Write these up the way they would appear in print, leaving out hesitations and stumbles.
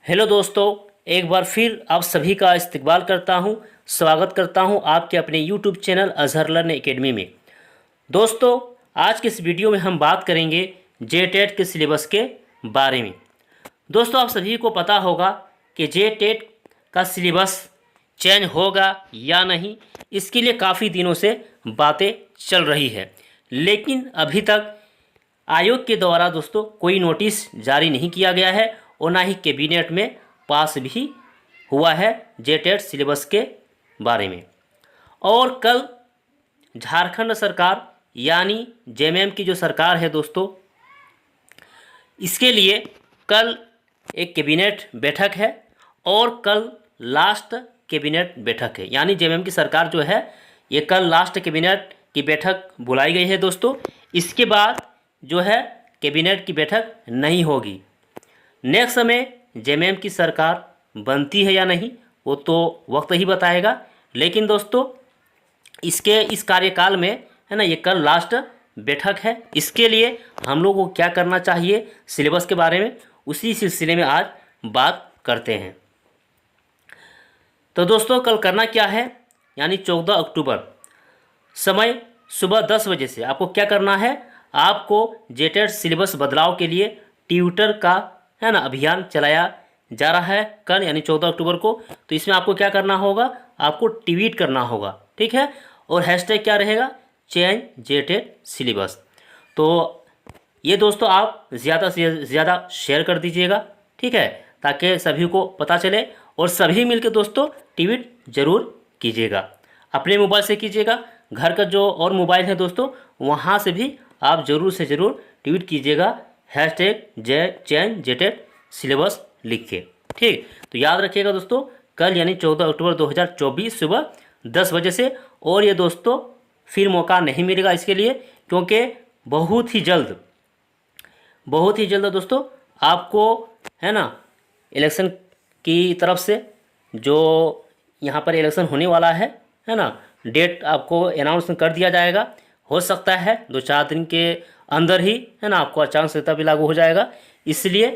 Hello दोस्तों, एक बार फिर आप सभी का इस्तकबाल करता हूं, स्वागत करता हूं आपके अपने YouTube channel Azhar learn academy में। दोस्तों, आज के इस वीडियो में हम बात करेंगे जेटेट के सिलेबस के बारे में। दोस्तों, आप सभी को पता होगा कि जेटेट का सिलेबस चेंज होगा या नहीं, इसके लिए काफ़ी दिनों से बातें चल रही है, लेकिन अभी तक आयोग के द्वारा दोस्तों कोई नोटिस जारी नहीं किया गया है और ना ही कैबिनेट में पास भी हुआ है जेटेट सिलेबस के बारे में। और कल झारखंड सरकार यानी जेएमएम की जो सरकार है दोस्तों, इसके लिए कल एक कैबिनेट बैठक है और कल लास्ट कैबिनेट बैठक है। यानी जेएमएम की सरकार जो है ये कल लास्ट कैबिनेट की बैठक बुलाई गई है दोस्तों। इसके बाद जो है कैबिनेट की बैठक नहीं होगी। नेक्स्ट समय जेएमएम की सरकार बनती है या नहीं वो तो वक्त ही बताएगा, लेकिन दोस्तों इसके इस कार्यकाल में है ना, ये कल लास्ट बैठक है। इसके लिए हम लोगों को क्या करना चाहिए सिलेबस के बारे में, उसी सिलसिले में आज बात करते हैं। तो दोस्तों कल करना क्या है, यानी 14 अक्टूबर समय सुबह 10 बजे से आपको क्या करना है, आपको जेटेट सिलेबस बदलाव के लिए ट्विटर का है ना अभियान चलाया जा रहा है कल यानी 14 अक्टूबर को। तो इसमें आपको क्या करना होगा, आपको ट्वीट करना होगा, ठीक है। और हैशटैग क्या रहेगा, चेंज जेटेट सिलेबस। तो ये दोस्तों आप ज़्यादा से ज़्यादा शेयर कर दीजिएगा, ठीक है, ताकि सभी को पता चले और सभी मिलकर दोस्तों ट्वीट जरूर कीजिएगा। अपने मोबाइल से कीजिएगा, घर का जो और मोबाइल है दोस्तों वहाँ से भी आप ज़रूर से ज़रूर ट्वीट कीजिएगा हैशटैग चेंज जेटेट सिलेबस लिख के, ठीक। तो याद रखिएगा दोस्तों कल यानी 14 अक्टूबर 2024 सुबह 10 बजे से। और ये दोस्तों फिर मौका नहीं मिलेगा इसके लिए, क्योंकि बहुत ही जल्द दोस्तों आपको है ना इलेक्शन की तरफ से जो यहाँ पर इलेक्शन होने वाला है ना, डेट आपको अनाउंस कर दिया जाएगा। हो सकता है 2-4 दिन के अंदर ही है ना आपको आचार संहिता भी लागू हो जाएगा। इसलिए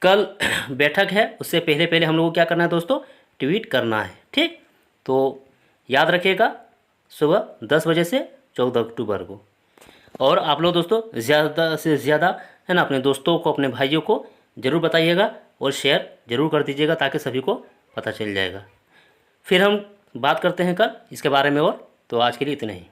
कल बैठक है, उससे पहले हम लोगों को क्या करना है दोस्तों, ट्वीट करना है, ठीक। तो याद रखिएगा सुबह 10 बजे से 14 अक्टूबर को। और आप लोग दोस्तों ज़्यादा से ज़्यादा है ना अपने दोस्तों को, अपने भाइयों को ज़रूर बताइएगा और शेयर ज़रूर कर दीजिएगा ताकि सभी को पता चल जाएगा। फिर हम बात करते हैं कल इसके बारे में और। तो आज के लिए इतना ही।